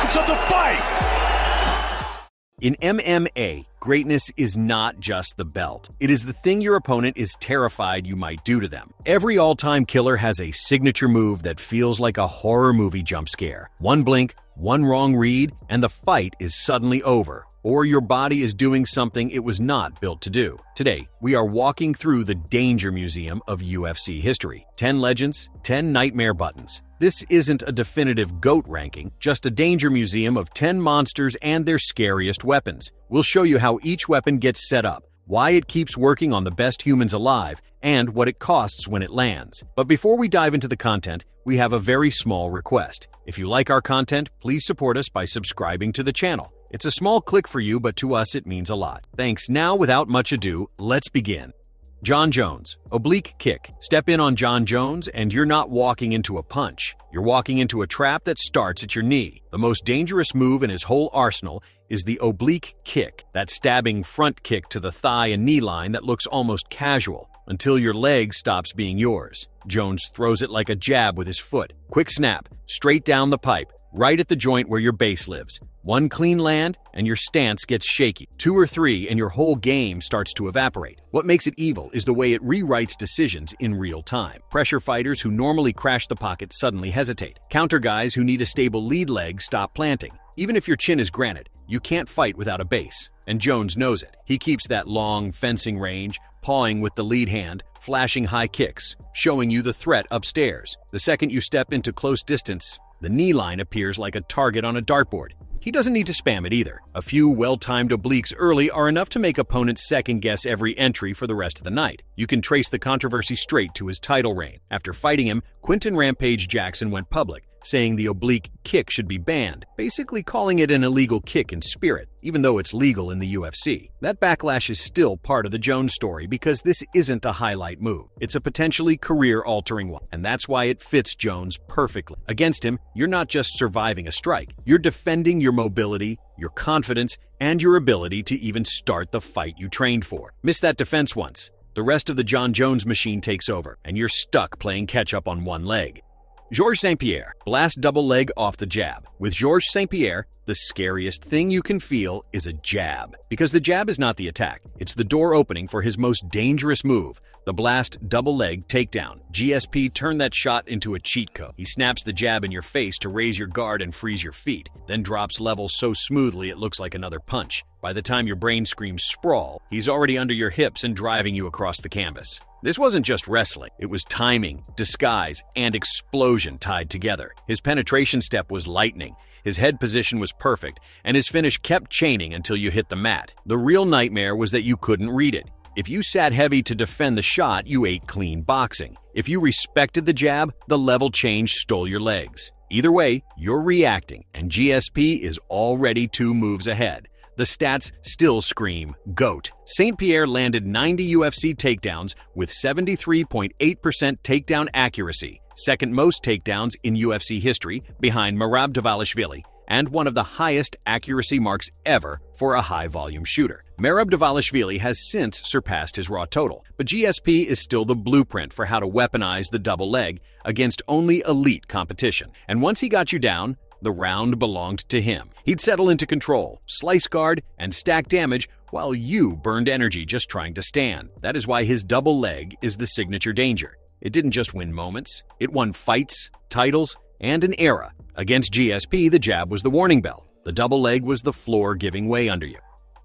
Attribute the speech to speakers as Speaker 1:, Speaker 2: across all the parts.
Speaker 1: seconds of the fight.
Speaker 2: In MMA, greatness is not just the belt. It is the thing your opponent is terrified you might do to them. Every all-time killer has a signature move that feels like a horror movie jump scare. One blink, one wrong read, and the fight is suddenly over. Or your body is doing something it was not built to do. Today, we are walking through the Danger Museum of UFC history. 10 legends, 10 nightmare buttons. This isn't a definitive GOAT ranking, just a danger museum of 10 monsters and their scariest weapons. We'll show you how each weapon gets set up, why it keeps working on the best humans alive, and what it costs when it lands. But before we dive into the content, we have a very small request. If you like our content, please support us by subscribing to the channel. It's a small click for you, but to us it means a lot. Thanks. Now, without much ado, let's begin. Jon Jones. Oblique kick. Step in on Jon Jones and you're not walking into a punch. You're walking into a trap that starts at your knee. The most dangerous move in his whole arsenal is the oblique kick, that stabbing front kick to the thigh and knee line that looks almost casual, until your leg stops being yours. Jones throws it like a jab with his foot. Quick snap, straight down the pipe, right at the joint where your base lives. One clean land, and your stance gets shaky. 2 or 3, and your whole game starts to evaporate. What makes it evil is the way it rewrites decisions in real time. Pressure fighters who normally crash the pocket suddenly hesitate. Counter guys who need a stable lead leg stop planting. Even if your chin is granite, you can't fight without a base. And Jones knows it. He keeps that long fencing range, pawing with the lead hand, flashing high kicks, showing you the threat upstairs. The second you step into close distance, the knee line appears like a target on a dartboard. He doesn't need to spam it either. A few well-timed obliques early are enough to make opponents second-guess every entry for the rest of the night. You can trace the controversy straight to his title reign. After fighting him, Quinton Rampage Jackson went public, saying the oblique kick should be banned, basically calling it an illegal kick in spirit, even though it's legal in the UFC. That backlash is still part of the Jones story because this isn't a highlight move. It's a potentially career-altering one, and that's why it fits Jones perfectly. Against him, you're not just surviving a strike, you're defending your mobility, your confidence, and your ability to even start the fight you trained for. Miss that defense once, the rest of the Jon Jones machine takes over, and you're stuck playing catch-up on one leg. Georges St-Pierre, blast double leg off the jab. With Georges St-Pierre, the scariest thing you can feel is a jab. Because the jab is not the attack, it's the door opening for his most dangerous move, the blast double leg takedown. GSP turned that shot into a cheat code. He snaps the jab in your face to raise your guard and freeze your feet, then drops levels so smoothly it looks like another punch. By the time your brain screams sprawl, he's already under your hips and driving you across the canvas. This wasn't just wrestling, it was timing, disguise, and explosion tied together. His penetration step was lightning, his head position was perfect, and his finish kept chaining until you hit the mat. The real nightmare was that you couldn't read it. If you sat heavy to defend the shot, you ate clean boxing. If you respected the jab, the level change stole your legs. Either way, you're reacting, and GSP is already 2 moves ahead. The stats still scream GOAT. St-Pierre landed 90 UFC takedowns with 73.8% takedown accuracy, second most takedowns in UFC history behind Merab Dvalishvili, and one of the highest accuracy marks ever for a high-volume shooter. Merab Dvalishvili has since surpassed his raw total, but GSP is still the blueprint for how to weaponize the double leg against only elite competition. And once he got you down, the round belonged to him. He'd settle into control, slice guard, and stack damage while you burned energy just trying to stand. That is why his double leg is the signature danger. It didn't just win moments, it won fights, titles, and an era. Against GSP, the jab was the warning bell. The double leg was the floor giving way under you.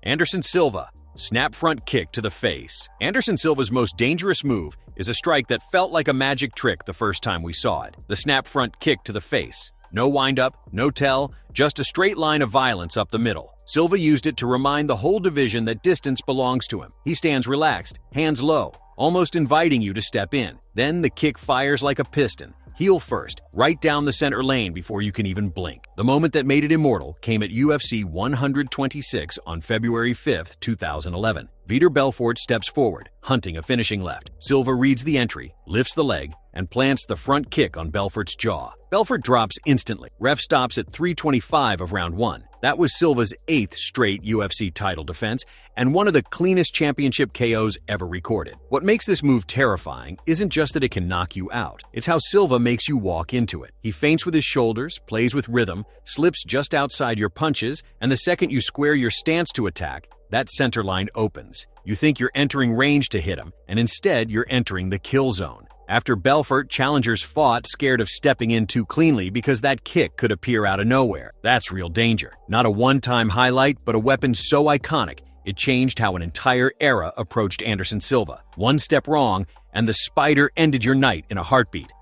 Speaker 2: Anderson Silva, snap front kick to the face. Anderson Silva's most dangerous move is a strike that felt like a magic trick the first time we saw it. The snap front kick to the face. No wind-up, no tell, just a straight line of violence up the middle. Silva used it to remind the whole division that distance belongs to him. He stands relaxed, hands low, almost inviting you to step in. Then the kick fires like a piston, heel first, right down the center lane before you can even blink. The moment that made it immortal came at UFC 126 on February 5, 2011. Vitor Belfort steps forward, hunting a finishing left. Silva reads the entry, lifts the leg, and plants the front kick on Belfort's jaw. Belfort drops instantly. Ref stops at 3:25 of round 1. That was Silva's 8th straight UFC title defense and one of the cleanest championship KOs ever recorded. What makes this move terrifying isn't just that it can knock you out. It's how Silva makes you walk into it. He feints with his shoulders, plays with rhythm, slips just outside your punches, and the second you square your stance to attack, that center line opens. You think you're entering range to hit him, and instead you're entering the kill zone. After Belfort, challengers fought scared of stepping in too cleanly because that kick could appear out of nowhere. That's real danger. Not a one-time highlight, but a weapon so iconic, it changed how an entire era approached Anderson Silva. One step wrong, and the spider ended your night in a heartbeat.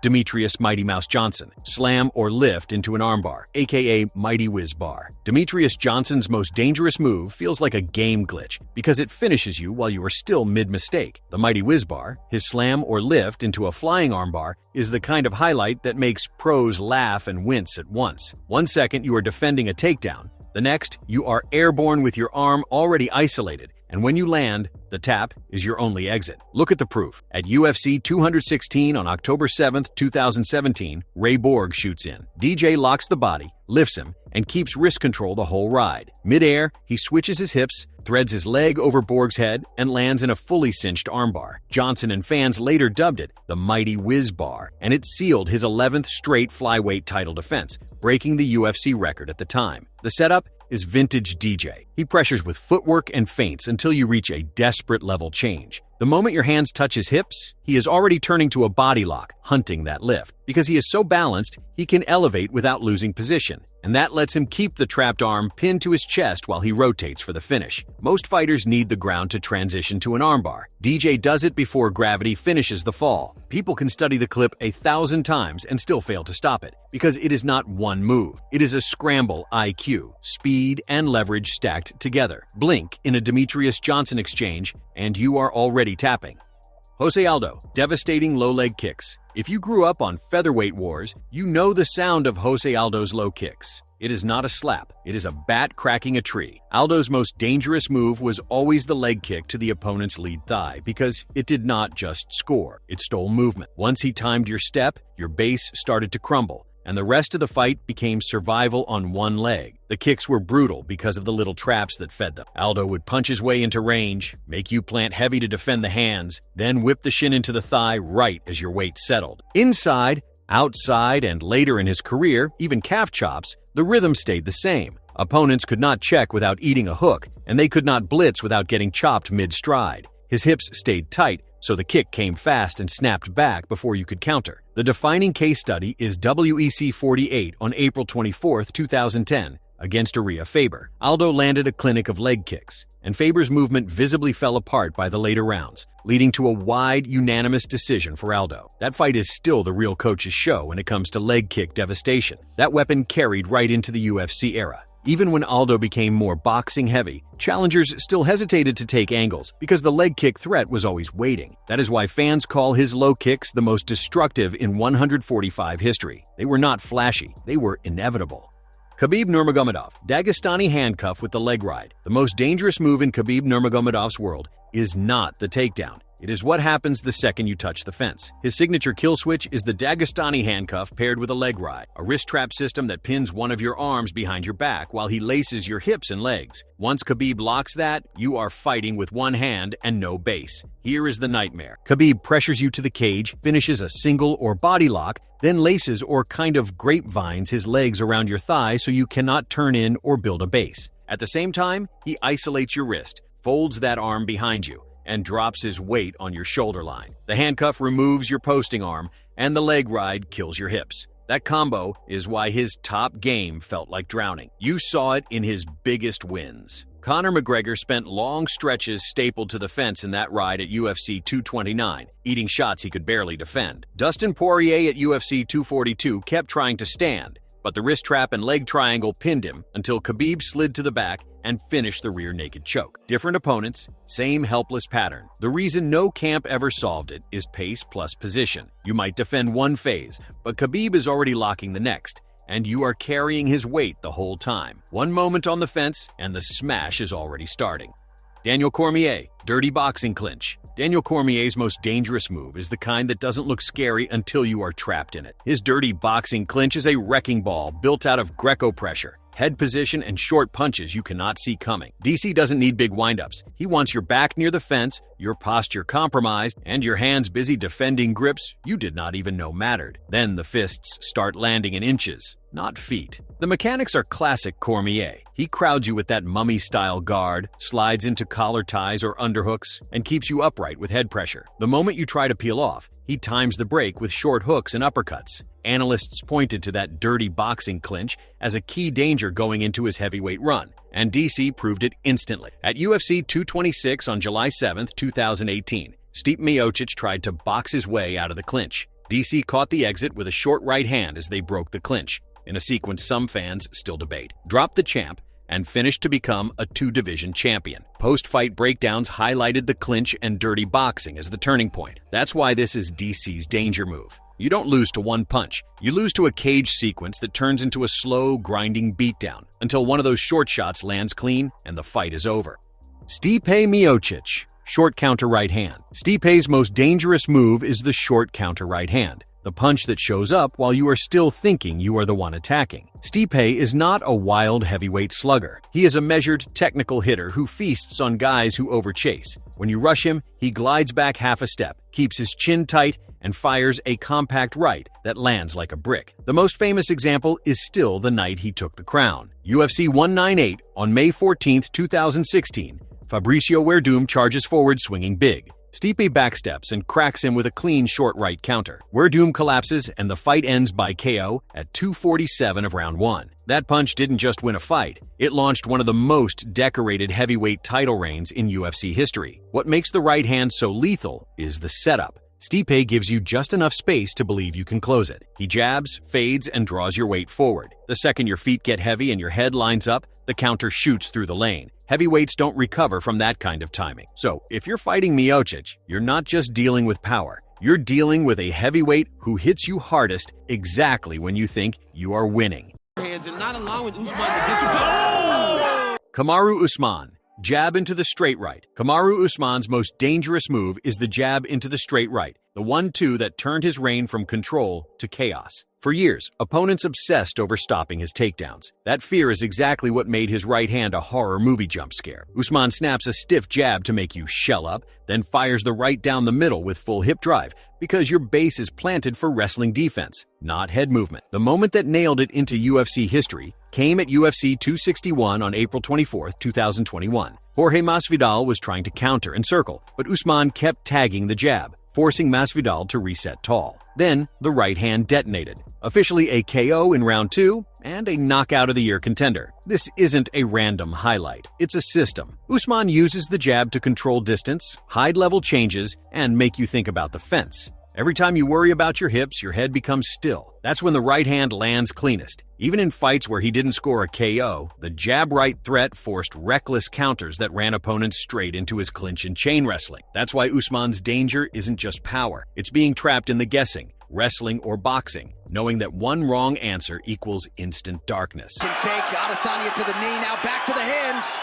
Speaker 2: Demetrius Mighty Mouse Johnson, slam or lift into an armbar, aka Mighty Whiz Bar. Demetrius Johnson's most dangerous move feels like a game glitch because it finishes you while you are still mid-mistake. The Mighty Whiz Bar, his slam or lift into a flying armbar, is the kind of highlight that makes pros laugh and wince at once. 1 second you are defending a takedown, the next you are airborne with your arm already isolated, and when you land, the tap is your only exit. Look at the proof. At UFC 216 on October 7th, 2017, Ray Borg shoots in. DJ locks the body, lifts him, and keeps wrist control the whole ride. Mid-air, he switches his hips, threads his leg over Borg's head, and lands in a fully cinched armbar. Johnson and fans later dubbed it the Mighty Whiz Bar, and it sealed his 11th straight flyweight title defense, breaking the UFC record at the time. The setup is vintage DJ. He pressures with footwork and feints until you reach a desperate level change. The moment your hands touch his hips, he is already turning to a body lock, hunting that lift. Because he is so balanced, he can elevate without losing position, and that lets him keep the trapped arm pinned to his chest while he rotates for the finish. Most fighters need the ground to transition to an armbar. DJ does it before gravity finishes the fall. People can study the clip 1,000 times and still fail to stop it, because it is not one move. It is a scramble IQ, speed, and leverage stacked together. Blink in a Demetrius Johnson exchange, and you are already tapping. Jose Aldo, devastating low leg kicks. If you grew up on featherweight wars, you know the sound of Jose Aldo's low kicks. It is not a slap, it is a bat cracking a tree. Aldo's most dangerous move was always the leg kick to the opponent's lead thigh because it did not just score, it stole movement. Once he timed your step, your base started to crumble, and the rest of the fight became survival on one leg. The kicks were brutal because of the little traps that fed them. Aldo would punch his way into range, make you plant heavy to defend the hands, then whip the shin into the thigh right as your weight settled. Inside, outside, and later in his career, even calf chops, the rhythm stayed the same. Opponents could not check without eating a hook, and they could not blitz without getting chopped mid-stride. His hips stayed tight, so the kick came fast and snapped back before you could counter. The defining case study is WEC 48 on April 24, 2010, against Uriah Faber. Aldo landed a clinic of leg kicks, and Faber's movement visibly fell apart by the later rounds, leading to a wide, unanimous decision for Aldo. That fight is still the real coach's show when it comes to leg kick devastation. That weapon carried right into the UFC era. Even when Aldo became more boxing-heavy, challengers still hesitated to take angles because the leg kick threat was always waiting. That is why fans call his low kicks the most destructive in 145 history. They were not flashy, they were inevitable. Khabib Nurmagomedov, Dagestani handcuff with the leg ride. The most dangerous move in Khabib Nurmagomedov's world is not the takedown. It is what happens the second you touch the fence. His signature kill switch is the Dagestani handcuff paired with a leg ride, a wrist trap system that pins one of your arms behind your back while he laces your hips and legs. Once Khabib locks that, you are fighting with one hand and no base. Here is the nightmare. Khabib pressures you to the cage, finishes a single or body lock, then laces or kind of grapevines his legs around your thigh so you cannot turn in or build a base. At the same time, he isolates your wrist, folds that arm behind you, and drops his weight on your shoulder line. The handcuff removes your posting arm, and the leg ride kills your hips. That combo is why his top game felt like drowning. You saw it in his biggest wins. Conor McGregor spent long stretches stapled to the fence in that ride at UFC 229, eating shots he could barely defend. Dustin Poirier at UFC 242 kept trying to stand, but the wrist trap and leg triangle pinned him until Khabib slid to the back and finished the rear naked choke. Different opponents, same helpless pattern. The reason no camp ever solved it is pace plus position. You might defend one phase, but Khabib is already locking the next, and you are carrying his weight the whole time. One moment on the fence, and the smash is already starting. Daniel Cormier, dirty boxing clinch. Daniel Cormier's most dangerous move is the kind that doesn't look scary until you are trapped in it. His dirty boxing clinch is a wrecking ball built out of Greco pressure, head position, and short punches you cannot see coming. DC doesn't need big windups. He wants your back near the fence, your posture compromised, and your hands busy defending grips you did not even know mattered. Then the fists start landing in inches, not feet. The mechanics are classic Cormier. He crowds you with that mummy-style guard, slides into collar ties or underhooks, and keeps you upright with head pressure. The moment you try to peel off, he times the break with short hooks and uppercuts. Analysts pointed to that dirty boxing clinch as a key danger going into his heavyweight run, and DC proved it instantly. At UFC 226 on July 7, 2018, Stipe Miocic tried to box his way out of the clinch. DC caught the exit with a short right hand as they broke the clinch, in a sequence some fans still debate. Dropped the champ and finished to become a two-division champion. Post-fight breakdowns highlighted the clinch and dirty boxing as the turning point. That's why this is DC's danger move. You don't lose to one punch. You lose to a cage sequence that turns into a slow, grinding beatdown until one of those short shots lands clean and the fight is over. Stipe Miocic. Short counter right hand. Stipe's most dangerous move is the short counter right hand, the punch that shows up while you are still thinking you are the one attacking. Stipe is not a wild heavyweight slugger. He is a measured, technical hitter who feasts on guys who overchase. When you rush him, he glides back half a step, keeps his chin tight, and fires a compact right that lands like a brick. The most famous example is still the night he took the crown. UFC 198 on May 14, 2016. Fabricio Werdum charges forward swinging big. Stipe backsteps and cracks him with a clean short right counter. Werdum collapses and the fight ends by KO at 2:47 of round 1. That punch didn't just win a fight, it launched one of the most decorated heavyweight title reigns in UFC history. What makes the right hand so lethal is the setup. Stipe gives you just enough space to believe you can close it. He jabs, fades, and draws your weight forward. The second your feet get heavy and your head lines up, the counter shoots through the lane. Heavyweights don't recover from that kind of timing. So, if you're fighting Miocic, you're not just dealing with power. You're dealing with a heavyweight who hits you hardest exactly when you think you are winning.
Speaker 1: Hands and not allowing Usman to get you.
Speaker 2: Kamaru Usman. Jab into the straight right. Kamaru Usman's most dangerous move is the jab into the straight right, the 1-2 that turned his reign from control to chaos. For years, opponents obsessed over stopping his takedowns. That fear is exactly what made his right hand a horror movie jump scare. Usman snaps a stiff jab to make you shell up, then fires the right down the middle with full hip drive, because your base is planted for wrestling defense, not head movement. The moment that nailed it into UFC history came at UFC 261 on April 24, 2021. Jorge Masvidal was trying to counter and circle, but Usman kept tagging the jab, forcing Masvidal to reset tall. Then, the right hand detonated. Officially a KO in round 2 and a knockout of the year contender. This isn't a random highlight. It's a system. Usman uses the jab to control distance, hide level changes, and make you think about the fence. Every time you worry about your hips, your head becomes still. That's when the right hand lands cleanest. Even in fights where he didn't score a KO, the jab right threat forced reckless counters that ran opponents straight into his clinch and chain wrestling. That's why Usman's danger isn't just power. It's being trapped in the guessing, wrestling or boxing, knowing that one wrong answer equals instant darkness.
Speaker 3: Can take Adesanya to the knee, now back to the hands.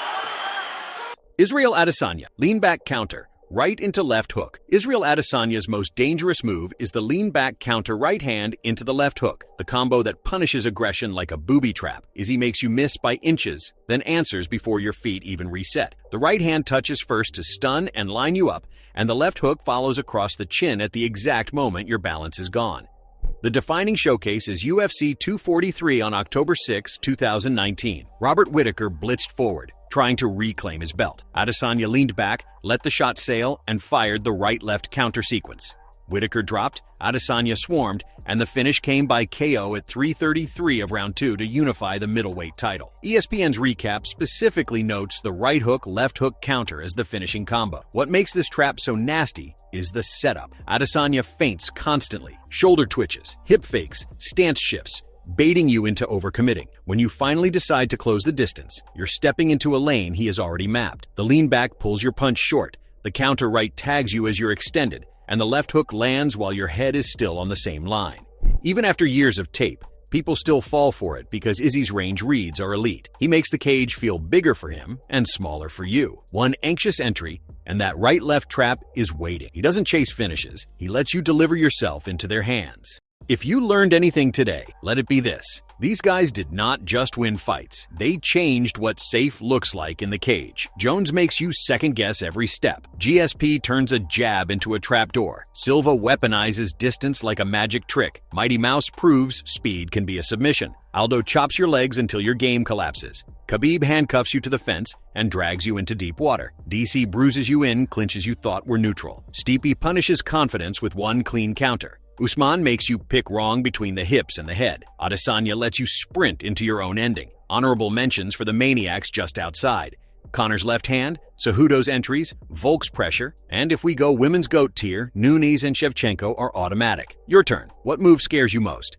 Speaker 2: Israel Adesanya, lean back counter. Right into left hook. Israel Adesanya's most dangerous move is the lean back counter right hand into the left hook, the combo that punishes aggression like a booby trap. Izzy makes you miss by inches, then answers before your feet even reset. The right hand touches first to stun and line you up, and the left hook follows across the chin at the exact moment your balance is gone. The defining showcase is UFC 243 on October 6, 2019. Robert Whittaker blitzed forward, trying to reclaim his belt. Adesanya leaned back, let the shot sail, and fired the right-left counter sequence. Whittaker dropped, Adesanya swarmed, and the finish came by KO at 3:33 of round 2 to unify the middleweight title. ESPN's recap specifically notes the right hook, left hook counter as the finishing combo. What makes this trap so nasty is the setup. Adesanya feints constantly, shoulder twitches, hip fakes, stance shifts, baiting you into overcommitting. When you finally decide to close the distance, you're stepping into a lane he has already mapped. The lean back pulls your punch short, the counter right tags you as you're extended, and the left hook lands while your head is still on the same line. Even after years of tape, people still fall for it because Izzy's range reads are elite. He makes the cage feel bigger for him and smaller for you. One anxious entry, and that right-left trap is waiting. He doesn't chase finishes, he lets you deliver yourself into their hands. If you learned anything today, let it be this. These guys did not just win fights. They changed what safe looks like in the cage. Jones makes you second-guess every step. GSP turns a jab into a trapdoor. Silva weaponizes distance like a magic trick. Mighty Mouse proves speed can be a submission. Aldo chops your legs until your game collapses. Khabib handcuffs you to the fence and drags you into deep water. DC bruises you in clinches you thought were neutral. Stipe punishes confidence with one clean counter. Usman makes you pick wrong between the hips and the head. Adesanya lets you sprint into your own ending. Honorable mentions for the maniacs just outside. Connor's left hand, Cejudo's entries, Volk's pressure, and if we go women's GOAT tier, Nunes and Shevchenko are automatic. Your turn. What move scares you most?